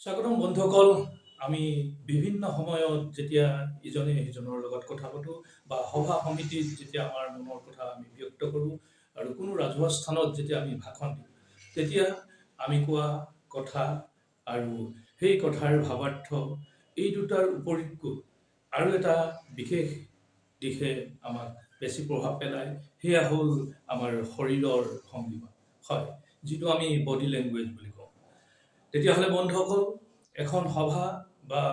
স্বাগতম বন্ধুসকল। আমি বিভিন্ন সময়ত যেতিয়া ইজনে সিজনৰ লগত কথা পাতোঁ বা সভা সমিতিত যেতিয়া আমাৰ মনৰ কথা আমি ব্যক্ত কৰোঁ আৰু কোনো ৰাজহুৱা স্থানত যেতিয়া আমি ভাষণ দিওঁ, তেতিয়া আমি কোৱা কথা আৰু সেই কথাৰ ভাৱাৰ্থ এই দুটাৰ উপৰিতকৈ আৰু এটা বিশেষ দিশে আমাক বেছি প্ৰভাৱ পেলায়। সেয়া হ'ল আমাৰ শৰীৰৰ ভংগীমা, হয়, যিটো আমি বডি লেংগুৱেজ বুলি কওঁ। তেতিয়াহ'লে বন্ধুসকল, এখন সভা বা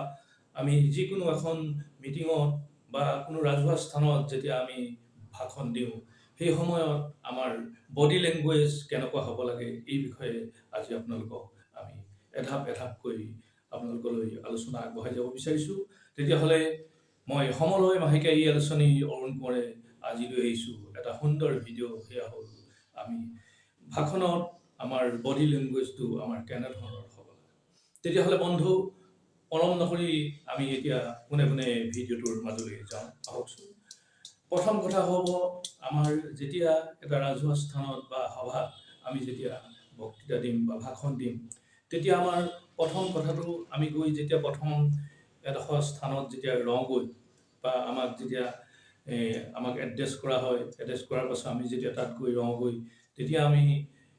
আমি যিকোনো এখন মিটিঙত বা কোনো ৰাজহুৱা স্থানত যেতিয়া আমি ভাষণ দিওঁ, সেই সময়ত আমাৰ বডি লেংগুৱেজ কেনেকুৱা হ'ব লাগে এই বিষয়ে আজি আপোনালোকক আমি এধাপ এধাপকৈ আপোনালোকলৈ আলোচনা আগবঢ়াই যাব বিচাৰিছোঁ। তেতিয়াহ'লে মই সমলয় মাহেকীয়া এই আলোচনী অৰুণ কোঁৱৰে আজি লৈ আহিছোঁ এটা সুন্দৰ ভিডিঅ'। সেয়া হ'ল আমি ভাষণত আমাৰ বডি লেংগুৱেজটো আমাৰ কেনেধৰণৰ হ'ব লাগে। তেতিয়াহ'লে বন্ধু, পলম নকৰি আমি এতিয়া পোনে পোনে ভিডিঅ'টোৰ মাজলৈ যাওঁ, আহকচোন। প্ৰথম কথা হ'ব, আমাৰ যেতিয়া এটা ৰাজহুৱা স্থানত বা সভাত আমি যেতিয়া বক্তৃতা দিম বা ভাষণ দিম, তেতিয়া আমাৰ প্ৰথম কথাটো আমি গৈ যেতিয়া প্ৰথম এডোখৰ স্থানত যেতিয়া ৰওঁগৈ বা আমাক যেতিয়া আমাক এড্ৰেছ কৰা হয়, এড্ৰেছ কৰাৰ পাছত আমি যেতিয়া তাত গৈ ৰওঁগৈ, তেতিয়া আমি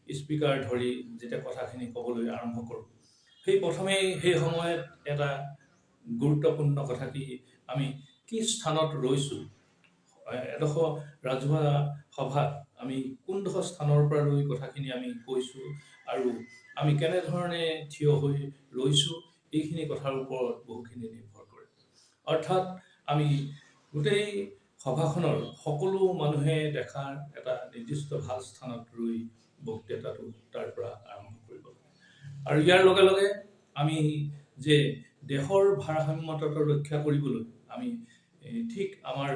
স্পীকাৰ ধৰি যেতিয়া কথাখিনি ক'বলৈ আৰম্ভ কৰোঁ, সেই প্ৰথমেই সেই সময়ত এটা গুৰুত্বপূৰ্ণ কথা আমি কি স্থানত ৰৈছোঁ, এডোখৰ ৰাজহুৱা সভাত আমি কোনডোখৰ স্থানৰ পৰা ৰৈ কথাখিনি আমি কৈছোঁ আৰু আমি কেনেধৰণে থিয় হৈ ৰৈছোঁ, এইখিনি কথাৰ ওপৰত বহুখিনি নিৰ্ভৰ কৰে। অৰ্থাৎ আমি গোটেই সভাখনৰ সকলো মানুহে দেখাৰ এটা নিৰ্দিষ্ট ভাল স্থানত ৰৈ বক্তৃতাটো তাৰ পৰা আৰম্ভ কৰিব লাগে। আৰু ইয়াৰ লগে লগে আমি যে দেশৰ ভাৰসাম্যতাটো ৰক্ষা কৰিবলৈ আমি ঠিক আমাৰ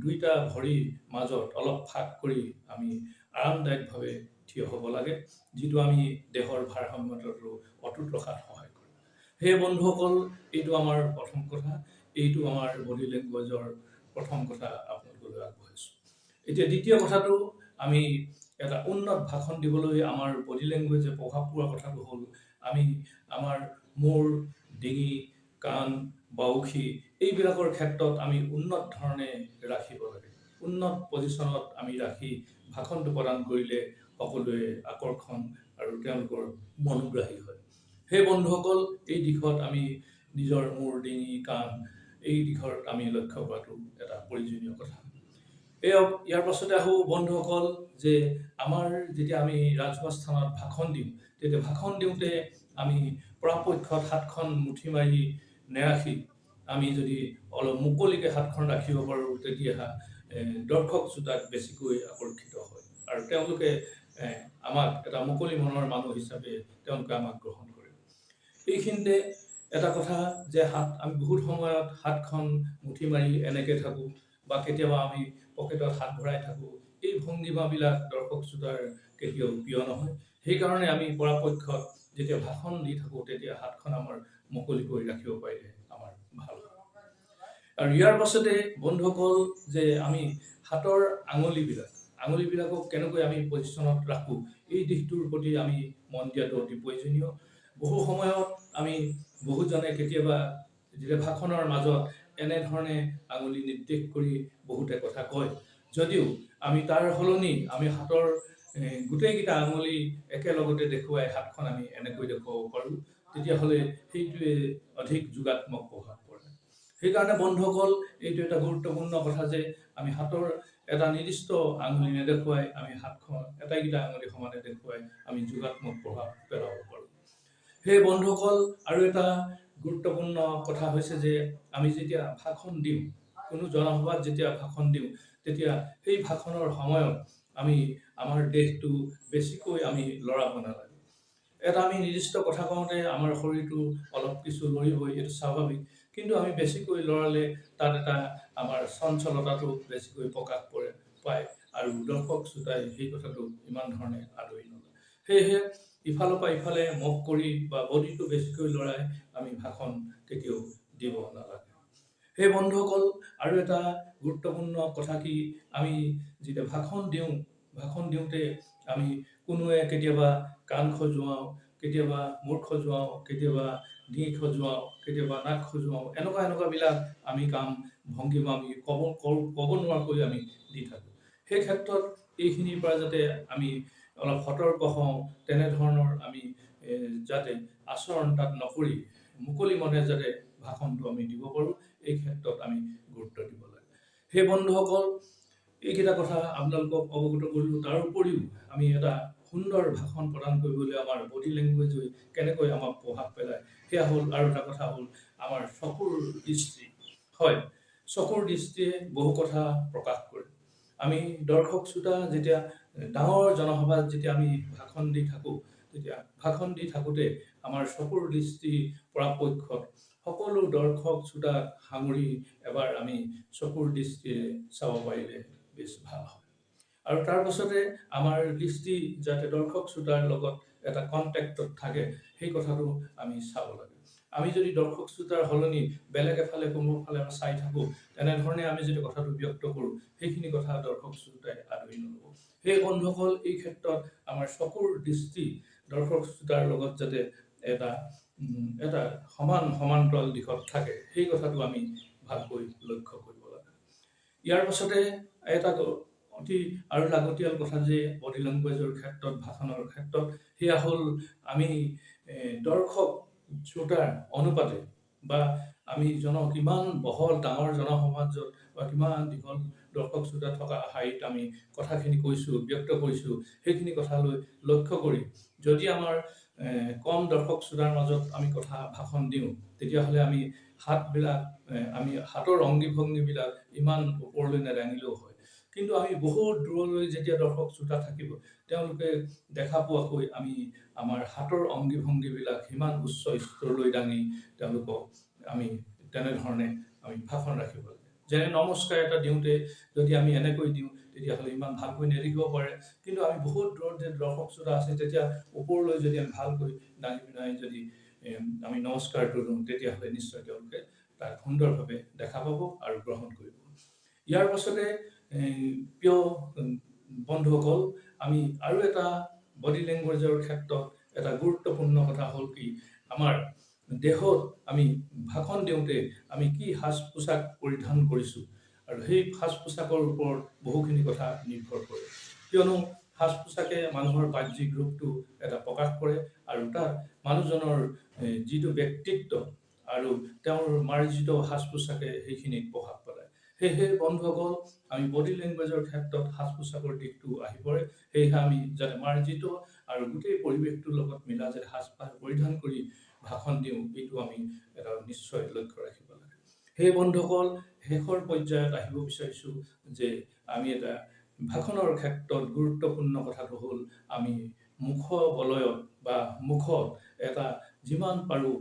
দুইটা ভৰিৰ মাজত অলপ ফাঁক কৰি আমি আৰামদায়কভাৱে থিয় হ'ব লাগে, যিটো আমি দেশৰ ভাৰসাম্যতাটো অটুট ৰখাত সহায় কৰে। সেয়ে বন্ধুসকল, এইটো আমাৰ প্ৰথম কথা, এইটো আমাৰ বডি লেংগুৱেজৰ প্ৰথম কথা আপোনালোকলৈ আগবঢ়াইছোঁ। এতিয়া দ্বিতীয় কথাটো, আমি এটা উন্নত ভাষণ দিবলৈ আমাৰ বডি লেংগুৱেজে প্ৰভাৱ পোৱা কথাটো হ'ল আমি আমাৰ মূৰ, ডিঙি, কাণ, বাউসী এইবিলাকৰ ক্ষেত্ৰত আমি উন্নত ধৰণে ৰাখিব লাগে। উন্নত পজিশ্যনত আমি ৰাখি ভাষণটো প্ৰদান কৰিলে সকলোৱে আকৰ্ষণ আৰু তেওঁলোকৰ মনোগ্ৰাহী হয়। সেই বন্ধুসকল, এই দিশত আমি নিজৰ মূৰ, ডিঙি, কাণ এই দিশত আমি লক্ষ্য কৰাটো এটা প্ৰয়োজনীয় কথা। ইয়াৰ পাছতে আহোঁ বন্ধুসকল, যে আমাৰ যেতিয়া আমি ৰাজহুৱা স্থানত ভাষণ দিওঁ, তেতিয়া ভাষণ দিওঁতে আমি পৰাপক্ষত হাতখন মুঠি মাৰি নেৰাখি আমি যদি অলপ মুকলিকৈ হাতখন ৰাখিব পাৰোঁ, তেতিয়া দৰ্শক শ্ৰোতাক বেছিকৈ আকৰ্ষিত হয় আৰু তেওঁলোকে আমাক এটা মুকলি মনৰ মানুহ হিচাপে তেওঁলোকে আমাক গ্ৰহণ কৰে। এইখিনিতে এটা কথা যে আমি বহুত সময়ত হাতখন মুঠি মাৰি এনেকৈ থাকোঁ বা কেতিয়াবা আমি পকেটত হাত ভৰাই থাকোঁ। এই ভংগীমাবিলাক দৰ্শক শ্ৰোতাৰ কেতিয়াও প্ৰিয় নহয়। সেইকাৰণে আমি পৰাপক্ষত যেতিয়া ভাষণ দি থাকোঁ, তেতিয়া হাতখন আমাৰ মুকলিকৈ ৰাখিব পাৰিলে আমাৰ ভাল। আৰু ইয়াৰ পাছতে বন্ধুসকল, যে আমি হাতৰ আঙুলিবিলাকক কেনেকৈ আমি পজিশ্যনত ৰাখোঁ, এই দিশটোৰ প্ৰতি আমি মন দিয়াটো অতি প্ৰয়োজনীয়। বহু সময়ত আমি বহুজনে কেতিয়াবা যেতিয়া ভাষণৰ মাজত এনেধৰণে আঙুলি নিৰ্দেশ কৰি বহুতে কথা কয়, যদিও আমি তাৰ সলনি আমি হাতৰ গোটেইকেইটা আঙুলি একেলগতে দেখুৱাই হাতখন আমি এনেকৈ দেখুৱাব পাৰোঁ, তেতিয়াহ'লে সেইটোৱে অধিক যোগাত্মক প্ৰভাৱ পৰে। সেইকাৰণে বন্ধুসকল, এইটো এটা গুৰুত্বপূৰ্ণ কথা যে আমি হাতৰ এটা নিৰ্দিষ্ট আঙুলি নেদেখুৱাই আমি হাতখন এটাইকেইটা আঙুলি সমানে দেখুৱাই আমি যোগাত্মক প্ৰভাৱ পেলাব পাৰোঁ। সেই বন্ধুসকল, আৰু এটা গুৰুত্বপূৰ্ণ কথা হৈছে যে আমি যেতিয়া ভাষণ দিওঁ, কোনো জনসভাত যেতিয়া ভাষণ দিওঁ, তেতিয়া সেই ভাষণৰ সময়ত আমি আমাৰ দেহটো বেছিকৈ আমি লৰাব নালাগে। এটা আমি নিৰ্দিষ্ট কথা কওঁতে আমাৰ শৰীৰটো অলপ কিছু লৰিবই, এইটো স্বাভাৱিক, কিন্তু আমি বেছিকৈ লৰালে তাত এটা আমাৰ চঞ্চলতাটো বেছিকৈ প্ৰকাশ পায় আৰু দৰ্শক শ্ৰোতাই সেই কথাটো ইমান ধৰণে আদৰি নলয়। সেয়েহে ইফালৰ পৰা ইফালে মুখ কৰি বা বডিটো বেছিকৈ লৰাই আমি ভাষণ কেতিয়াও দিব নালাগে। সেই বন্ধুসকল, আৰু এটা গুৰুত্বপূৰ্ণ কথা আমি যেতিয়া ভাষণ দিওঁতে আমি কোনোৱে কেতিয়াবা কাণ খজুৱাওঁ, কেতিয়াবা মূৰ খজুৱাওঁ, কেতিয়াবা ডিঙি খজুৱাওঁ, কেতিয়াবা নাক খজুৱাওঁ, এনেকুৱাবিলাক আমি কাম ভংগীমা আমি ক'ব নোৱাৰাকৈ আমি দি থাকোঁ। সেই ক্ষেত্ৰত এইখিনিৰ পৰা যাতে আমি অলপ সতৰ্ক হওঁ, তেনেধৰণৰ আমি যাতে আচৰণ তাত নকৰি মুকলি মনে যাতে ভাষণটো আমি দিব পাৰোঁ, এই ক্ষেত্ৰত আমি গুৰুত্ব দিব লাগে। সেই বন্ধুসকল, এইকেইটা কথা আপোনালোকক অৱগত কৰিলোঁ। তাৰ উপৰিও আমি এটা সুন্দৰ ভাষণ প্ৰদান কৰিবলৈ আমাৰ বডি লেংগুৱেজে কেনেকৈ আমাক প্ৰভাৱ পেলায়, সেয়া হ'ল আৰু এটা কথা হ'ল আমাৰ চকুৰ দৃষ্টি। হয়, চকুৰ দৃষ্টিয়ে বহু কথা প্ৰকাশ কৰে। আমি দৰ্শক শ্ৰোতা যেতিয়া ডাঙৰ জনসভাত যেতিয়া আমি ভাষণ দি থাকোঁ, তেতিয়া ভাষণ দি থাকোঁতে আমাৰ চকুৰ দৃষ্টি পৰাপক্ষত সকলো দৰ্শক শ্ৰোতাক সাঙুৰি এবাৰ আমি চকুৰ দৃষ্টিৰে চাব পাৰিলে বেছ ভাল হয়। আৰু তাৰ পাছতে আমাৰ দৃষ্টি যাতে দৰ্শক শ্ৰোতাৰ লগত এটা কণ্টেক্টত থাকে, সেই কথাটো আমি চাব লাগে। আমি যদি দৰ্শক শ্ৰোতাৰ সলনি বেলেগ এফালে কোনোফালে চাই থাকোঁ, তেনেধৰণে আমি যদি কথাটো ব্যক্ত কৰোঁ, সেইখিনি কথা দৰ্শক শ্ৰোতাই আদৰি নল'ব। সেই বন্ধুসকল, এই ক্ষেত্ৰত আমাৰ চকুৰ দৃষ্টি দৰ্শক শ্ৰোতাৰ লগত যাতে এটা সমান্তৰাল দিশত থাকে, সেই কথাটো আমি ভালকৈ লক্ষ্য কৰিব লাগে। ইয়াৰ পাছতে এটা অতি আৰু লাগতিয়াল কথা যে বডি লেংগুৱেজৰ ক্ষেত্ৰত, ভাষণৰ ক্ষেত্ৰত, সেয়া হ'ল আমি দৰ্শক শ্ৰোতাৰ অনুপাতে বা আমি কিমান বহল ডাঙৰ জনসমাজত বা কিমান দীঘল দৰ্শক শ্ৰোতা থকা শাৰীত আমি কথাখিনি কৈছোঁ, ব্যক্ত কৰিছোঁ, সেইখিনি কথালৈ লক্ষ্য কৰি যদি আমাৰ কম দৰ্শক শ্ৰোতাৰ মাজত আমি ভাষণ দিওঁ, তেতিয়াহ'লে আমি হাতৰ অংগী ভংগীবিলাক ইমান ওপৰলৈ নেদাঙিলেও হয়। কিন্তু আমি বহুত দূৰলৈ যেতিয়া দৰ্শক শ্ৰোতা থাকিব, তেওঁলোকে দেখা পোৱাকৈ আমি আমাৰ হাতৰ অংগী ভংগীবিলাক সিমান উচ্চ স্তৰলৈ দাঙি তেওঁলোকক আমি তেনেধৰণে আমি ভাষণ ৰাখিব লাগে। যেনে নমস্কাৰ এটা দিওঁতে যদি আমি এনেকৈ দিওঁ, তেতিয়াহ'লে ইমান ভালকৈ নেদেখিব পাৰে। কিন্তু আমি বহুত দূৰত যে দৰ্শক শ্ৰোতা আছে, তেতিয়া ওপৰলৈ যদি আমি ভালকৈ দাঙি পিনাই যদি আমি নমস্কাৰটো দিওঁ, তেতিয়াহ'লে নিশ্চয় তেওঁলোকে তাক সুন্দৰভাৱে দেখা পাব আৰু গ্ৰহণ কৰিব। ইয়াৰ পাছতে প্ৰিয় বন্ধুসকল, আমি আৰু এটা বডি লেংগুৱেজৰ ক্ষেত্ৰত এটা গুৰুত্বপূৰ্ণ কথা হ'ল কি, আমাৰ দেহত আমি ভাষণ দিওঁতে আমি কি সাজ পোছাক পৰিধান কৰিছোঁ, আৰু সেই সাজ পোছাকৰ ওপৰত বহুখিনি কথা নিৰ্ভৰ কৰে। কিয়নো সাজ পোছাকে মানুহৰ বাহ্যিক ৰূপটো এটা প্ৰকাশ কৰে, আৰু তাত মানুহজনৰ যিটো ব্যক্তিত্ব আৰু তেওঁৰ মাৰ্জিত সাজ পোছাকে সেইখিনিত প্ৰভাৱ পেলায়। সেয়েহে বন্ধুসকল, আমি বডি লেংগুৱেজৰ ক্ষেত্ৰত সাজ পোছাকৰ দিশটো আহি পৰে। সেয়েহে আমি যাতে মাৰ্জিত আৰু গোটেই পৰিৱেশটোৰ লগত মিলা যাতে সাজপাৰ পৰিধান কৰি ভাষণ দিওঁ, এইটো আমি এটা নিশ্চয় লক্ষ্য ৰাখিব লাগে। সেই বন্ধুসকল, শেষৰ পৰ্যায়ত আহিব বিচাৰিছোঁ যে আমি এটা ভাষণৰ ক্ষেত্ৰত গুৰুত্বপূৰ্ণ কথাটো হ'ল আমি মুখ বলয়ত বা মুখত এটা যিমান পাৰোঁ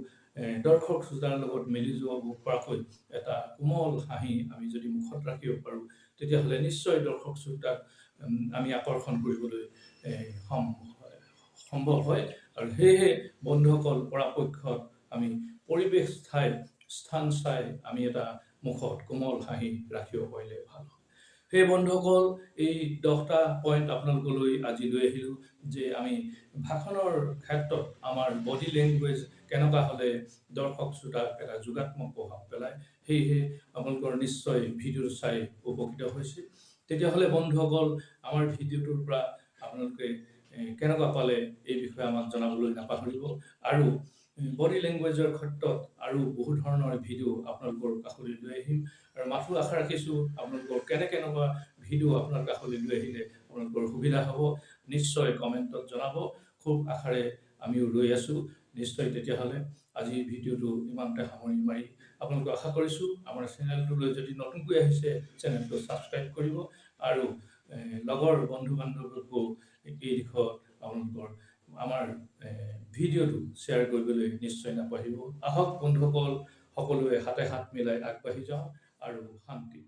দৰ্শক শ্ৰোতাৰ লগত মিলি যোৱাব পৰাকৈ এটা কোমল হাঁহি আমি যদি মুখত ৰাখিব পাৰোঁ, তেতিয়াহ'লে নিশ্চয় দৰ্শক শ্ৰোতাক আমি আকৰ্ষণ কৰিবলৈ সম্ভৱ হয়। আৰু সেয়েহে বন্ধুসকল, পৰাপক্ষত আমি পৰিৱেশ স্থান চাই আমি এটা মুখত কোমল হাঁহি ৰাখিব পাৰিলে ভাল হয়। সেই বন্ধুসকল, এই 10টা পইণ্ট আপোনালোকলৈ আজি লৈ আহিলোঁ যে আমি ভাষণৰ ক্ষেত্ৰত আমাৰ বডি লেংগুৱেজ কেনেকুৱা হ'লে দৰ্শক শ্ৰোতাক এটা যোগাত্মক প্ৰভাৱ পেলায়। সেয়েহে আপোনালোকৰ নিশ্চয় ভিডিঅ'টো চাই উপকৃত হৈছে। তেতিয়াহ'লে বন্ধুসকল, আমাৰ ভিডিঅ'টোৰ পৰা আপোনালোকে কেনেকুৱা পালে এই বিষয়ে আমাক জনাবলৈ নাপাহৰিব। আৰু বডি লেংগুৱেজৰ ক্ষেত্ৰত আৰু বহু ধৰণৰ ভিডিঅ' আপোনালোকৰ কাষলৈ লৈ আহিম। আৰু মাথো আশা ৰাখিছোঁ আপোনালোকৰ কেনেকুৱা ভিডিঅ' আপোনাৰ কাষলৈ লৈ আহিলে আপোনালোকৰ সুবিধা হ'ব, নিশ্চয় কমেণ্টত জনাব। খুব আশাৰে আমিও ৰৈ আছোঁ। নিশ্চয় তেতিয়াহ'লে আজি ভিডিঅ'টো ইমানতে সামৰি মাৰি আপোনালোকক আশা কৰিছোঁ আমাৰ চেনেলটোলৈ যদি নতুনকৈ আহিছে, চেনেলটো ছাবস্ক্ৰাইব কৰিব আৰু লগৰ বন্ধু বান্ধৱকো এই দিশত আপোনালোকৰ আমাৰ ভিডিঅ'টো শ্বেয়াৰ কৰিবলৈ নিশ্চয় নাপাহৰিব। আহক বন্ধুসকল, সকলোৱে হাতে হাত মিলাই আগবাঢ়ি যাওঁ আৰু শান্তি